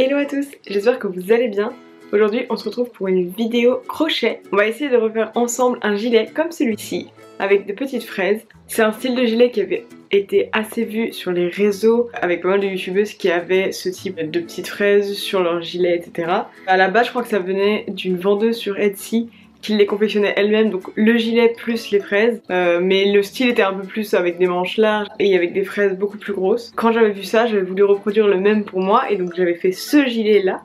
Hello à tous, j'espère que vous allez bien. Aujourd'hui on se retrouve pour une vidéo crochet. On va essayer de refaire ensemble un gilet comme celui-ci avec des petites fraises. C'est un style de gilet qui avait été assez vu sur les réseaux avec pas mal de youtubeuses qui avaient ce type de petites fraises sur leur gilet, etc. À la base je crois que ça venait d'une vendeuse sur Etsy qui les confectionnait elle-même, donc le gilet plus les fraises, mais le style était un peu plus avec des manches larges et avec des fraises beaucoup plus grosses. Quand j'avais vu ça, j'avais voulu reproduire le même pour moi et donc j'avais fait ce gilet là.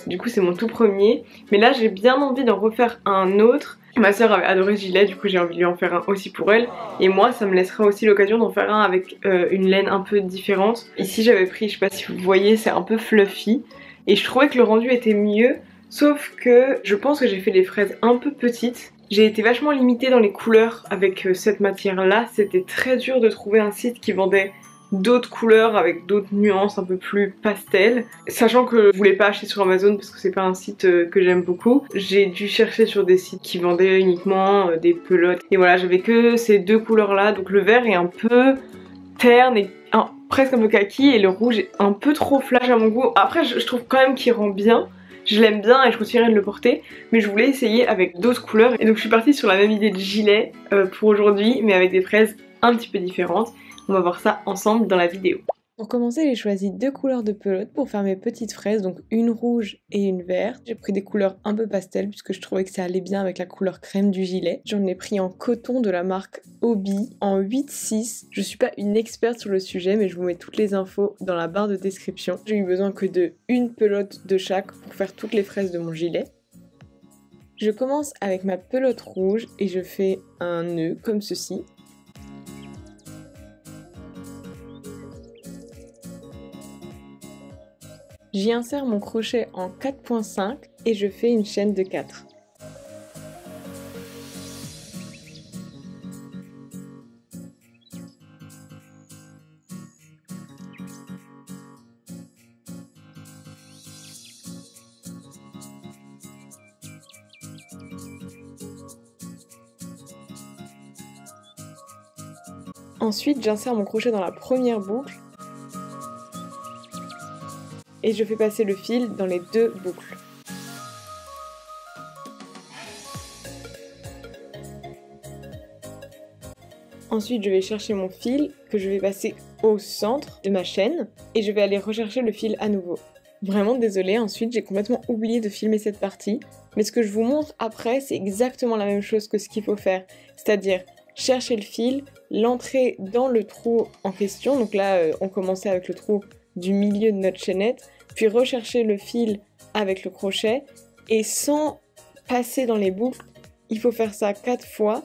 Du coup c'est mon tout premier, mais là j'ai bien envie d'en refaire un autre. Ma soeur avait adoré ce gilet, du coup j'ai envie de lui en faire un aussi pour elle. Et moi ça me laissera aussi l'occasion d'en faire un avec une laine un peu différente. Ici j'avais pris, je sais pas si vous voyez, c'est un peu fluffy. Et je trouvais que le rendu était mieux. Sauf que je pense que j'ai fait des fraises un peu petites. J'ai été vachement limitée dans les couleurs avec cette matière là. C'était très dur de trouver un site qui vendait d'autres couleurs avec d'autres nuances un peu plus pastel. Sachant que je voulais pas acheter sur Amazon parce que c'est pas un site que j'aime beaucoup. J'ai dû chercher sur des sites qui vendaient uniquement des pelotes. Et voilà, j'avais que ces deux couleurs là. Donc le vert est un peu terne et presque un peu kaki et le rouge est un peu trop flash à mon goût. Après je trouve quand même qu'il rend bien. Je l'aime bien et je continuerai de le porter, mais je voulais essayer avec d'autres couleurs et donc je suis partie sur la même idée de gilet pour aujourd'hui, mais avec des fraises un petit peu différentes. On va voir ça ensemble dans la vidéo. Pour commencer, j'ai choisi deux couleurs de pelote pour faire mes petites fraises, donc une rouge et une verte. J'ai pris des couleurs un peu pastel puisque je trouvais que ça allait bien avec la couleur crème du gilet. J'en ai pris en coton de la marque Hobbii en 8-6. Je suis pas une experte sur le sujet, mais je vous mets toutes les infos dans la barre de description. J'ai eu besoin que de une pelote de chaque pour faire toutes les fraises de mon gilet. Je commence avec ma pelote rouge et je fais un nœud comme ceci. J'y insère mon crochet en 4.5 et je fais une chaîne de 4. Ensuite, j'insère mon crochet dans la première boucle et je fais passer le fil dans les deux boucles. Ensuite, je vais chercher mon fil que je vais passer au centre de ma chaîne et je vais aller rechercher le fil à nouveau. Vraiment désolée, ensuite j'ai complètement oublié de filmer cette partie, mais ce que je vous montre après, c'est exactement la même chose que ce qu'il faut faire, c'est-à-dire chercher le fil, l'entrer dans le trou en question, donc là on commençait avec le trou du milieu de notre chaînette, puis rechercher le fil avec le crochet, et sans passer dans les boucles, il faut faire ça 4 fois.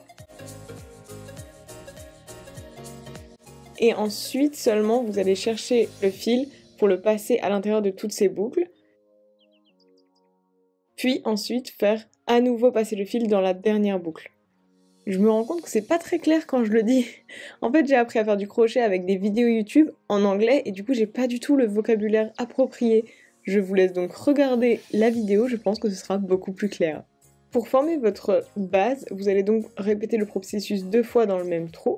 Et ensuite seulement vous allez chercher le fil pour le passer à l'intérieur de toutes ces boucles. Puis ensuite faire à nouveau passer le fil dans la dernière boucle. Je me rends compte que c'est pas très clair quand je le dis. En fait j'ai appris à faire du crochet avec des vidéos YouTube en anglais et du coup j'ai pas du tout le vocabulaire approprié. Je vous laisse donc regarder la vidéo, je pense que ce sera beaucoup plus clair. Pour former votre base, vous allez donc répéter le processus 2 fois dans le même trou.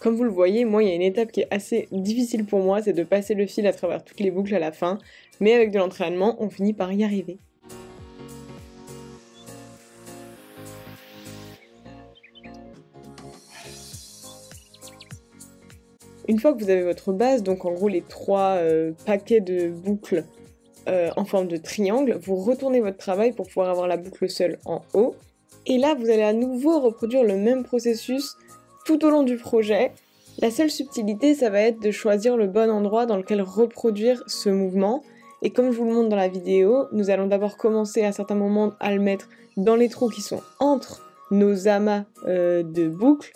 Comme vous le voyez, moi il y a une étape qui est assez difficile pour moi, c'est de passer le fil à travers toutes les boucles à la fin, mais avec de l'entraînement, on finit par y arriver. Une fois que vous avez votre base, donc en gros les 3 paquets de boucles en forme de triangle, vous retournez votre travail pour pouvoir avoir la boucle seule en haut. Et là, vous allez à nouveau reproduire le même processus tout au long du projet. La seule subtilité, ça va être de choisir le bon endroit dans lequel reproduire ce mouvement. Et comme je vous le montre dans la vidéo, nous allons d'abord commencer à certains moments à le mettre dans les trous qui sont entre nos amas de boucles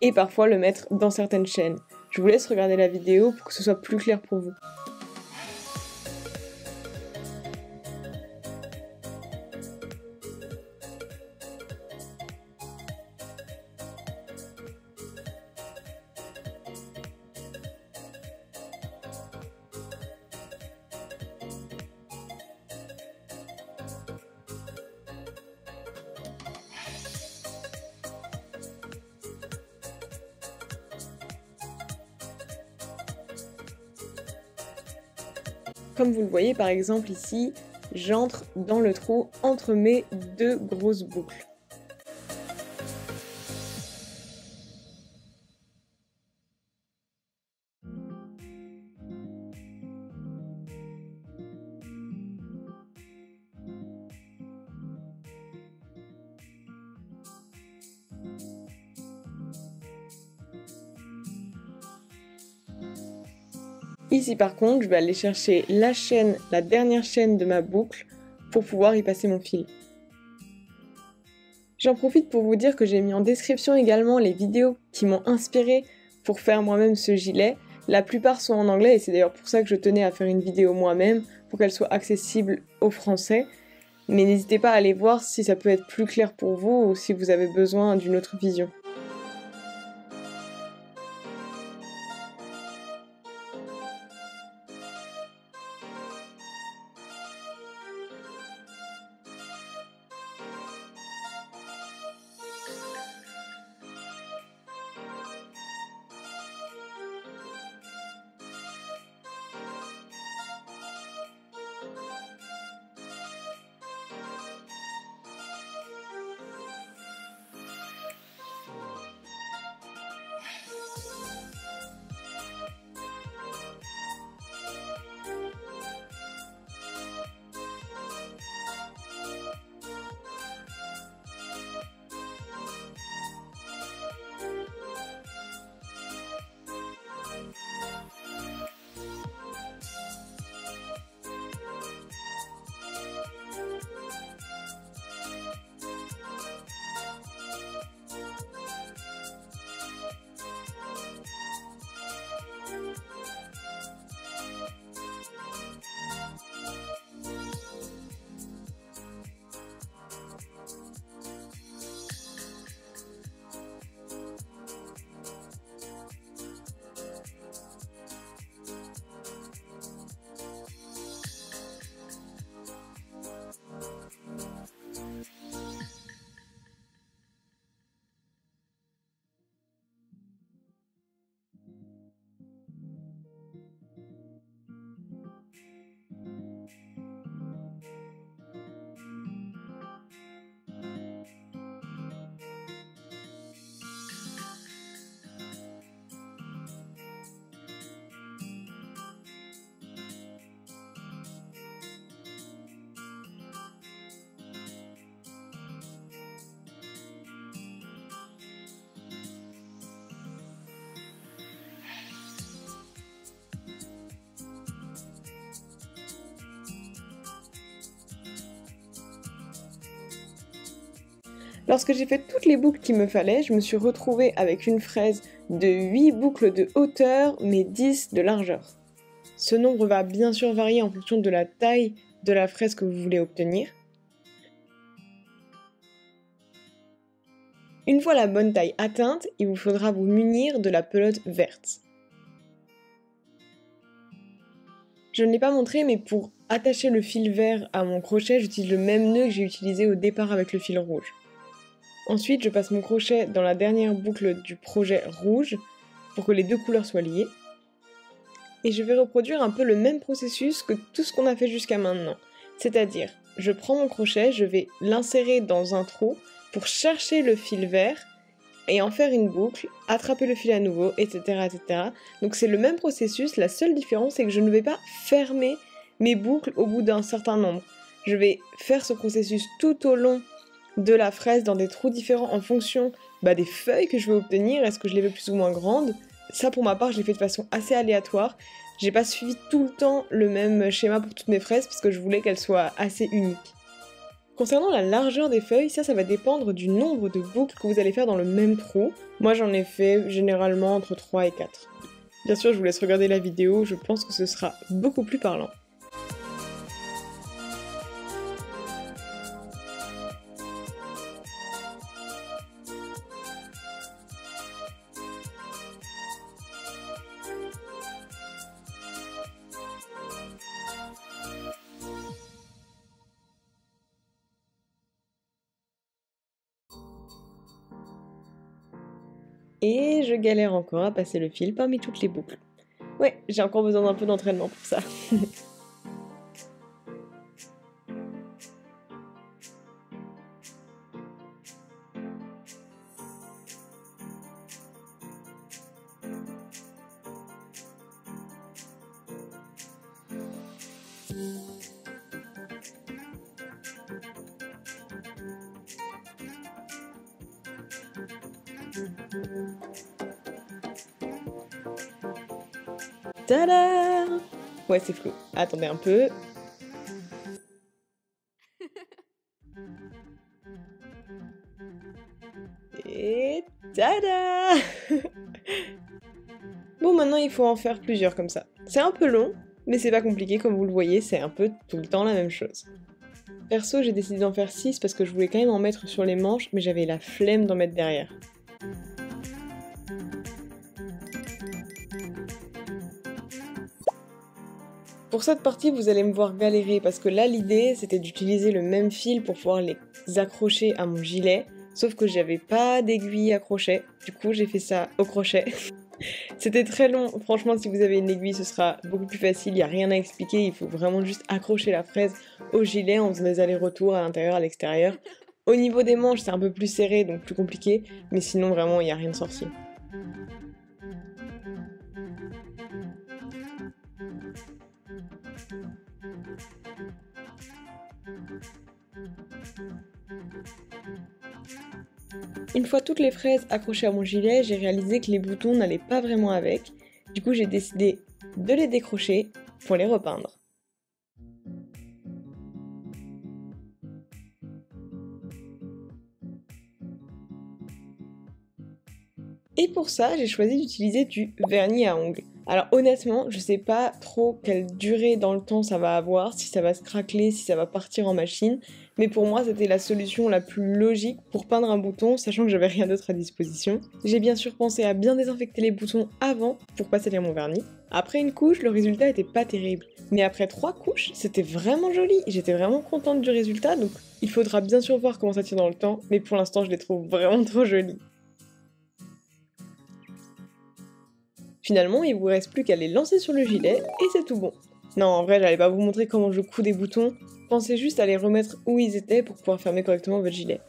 et parfois le mettre dans certaines chaînes. Je vous laisse regarder la vidéo pour que ce soit plus clair pour vous. Comme vous le voyez par exemple ici, j'entre dans le trou entre mes deux grosses boucles. Ici par contre, je vais aller chercher la chaîne, la dernière chaîne de ma boucle pour pouvoir y passer mon fil. J'en profite pour vous dire que j'ai mis en description également les vidéos qui m'ont inspirée pour faire moi-même ce gilet. La plupart sont en anglais et c'est d'ailleurs pour ça que je tenais à faire une vidéo moi-même, pour qu'elle soit accessible aux Français. Mais n'hésitez pas à aller voir si ça peut être plus clair pour vous ou si vous avez besoin d'une autre vision. Lorsque j'ai fait toutes les boucles qu'il me fallait, je me suis retrouvée avec une fraise de 8 boucles de hauteur, mais 10 de largeur. Ce nombre va bien sûr varier en fonction de la taille de la fraise que vous voulez obtenir. Une fois la bonne taille atteinte, il vous faudra vous munir de la pelote verte. Je ne l'ai pas montré, mais pour attacher le fil vert à mon crochet, j'utilise le même nœud que j'ai utilisé au départ avec le fil rouge. Ensuite, je passe mon crochet dans la dernière boucle du projet rouge pour que les deux couleurs soient liées. Et je vais reproduire un peu le même processus que tout ce qu'on a fait jusqu'à maintenant. C'est-à-dire, je prends mon crochet, je vais l'insérer dans un trou pour chercher le fil vert et en faire une boucle, attraper le fil à nouveau, etc. etc. Donc c'est le même processus, la seule différence c'est que je ne vais pas fermer mes boucles au bout d'un certain nombre. Je vais faire ce processus tout au long de la fraise dans des trous différents en fonction des feuilles que je veux obtenir, est-ce que je les veux plus ou moins grandes. Ça pour ma part je l'ai fait de façon assez aléatoire, j'ai pas suivi tout le temps le même schéma pour toutes mes fraises parce que je voulais qu'elles soient assez uniques. Concernant la largeur des feuilles, ça va dépendre du nombre de boucles que vous allez faire dans le même trou. Moi j'en ai fait généralement entre 3 et 4. Bien sûr je vous laisse regarder la vidéo, je pense que ce sera beaucoup plus parlant. Et je galère encore à passer le fil parmi toutes les boucles. Ouais, j'ai encore besoin d'un peu d'entraînement pour ça. Tada! Ouais, c'est flou. Attendez un peu. Et tada! Bon, maintenant il faut en faire plusieurs comme ça. C'est un peu long, mais c'est pas compliqué, comme vous le voyez, c'est un peu tout le temps la même chose. Perso, j'ai décidé d'en faire 6 parce que je voulais quand même en mettre sur les manches, mais j'avais la flemme d'en mettre derrière. Pour cette partie, vous allez me voir galérer parce que là, l'idée, c'était d'utiliser le même fil pour pouvoir les accrocher à mon gilet, sauf que j'avais pas d'aiguille à crochet, du coup j'ai fait ça au crochet. C'était très long, franchement si vous avez une aiguille ce sera beaucoup plus facile, il n'y a rien à expliquer, il faut vraiment juste accrocher la fraise au gilet en faisant des allers-retours à l'intérieur, à l'extérieur. Au niveau des manches c'est un peu plus serré donc plus compliqué, mais sinon vraiment il n'y a rien de sorcier. Une fois toutes les fraises accrochées à mon gilet, j'ai réalisé que les boutons n'allaient pas vraiment avec. Du coup, j'ai décidé de les décrocher pour les repeindre. Et pour ça, j'ai choisi d'utiliser du vernis à ongles. Alors honnêtement, je sais pas trop quelle durée dans le temps ça va avoir, si ça va se craqueler, si ça va partir en machine, mais pour moi c'était la solution la plus logique pour peindre un bouton, sachant que j'avais rien d'autre à disposition. J'ai bien sûr pensé à bien désinfecter les boutons avant pour pas salir mon vernis. Après une couche, le résultat était pas terrible, mais après 3 couches, c'était vraiment joli, j'étais vraiment contente du résultat, donc il faudra bien sûr voir comment ça tient dans le temps, mais pour l'instant je les trouve vraiment trop jolis. Finalement, il vous reste plus qu'à les lancer sur le gilet et c'est tout bon. Non, en vrai, j'allais pas vous montrer comment je couds des boutons, pensez juste à les remettre où ils étaient pour pouvoir fermer correctement votre gilet.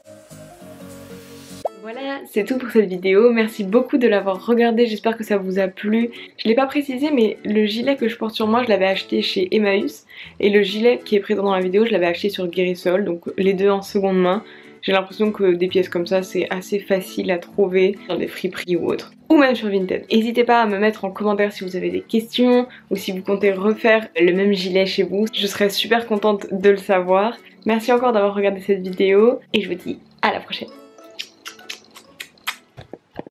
Voilà, c'est tout pour cette vidéo, merci beaucoup de l'avoir regardée, j'espère que ça vous a plu. Je l'ai pas précisé mais le gilet que je porte sur moi je l'avais acheté chez Emmaüs et le gilet qui est présent dans la vidéo je l'avais acheté sur Guérisol, donc les deux en seconde main. J'ai l'impression que des pièces comme ça c'est assez facile à trouver dans des friperies ou autres, ou même sur Vinted. N'hésitez pas à me mettre en commentaire si vous avez des questions ou si vous comptez refaire le même gilet chez vous, je serais super contente de le savoir. Merci encore d'avoir regardé cette vidéo et je vous dis à la prochaine.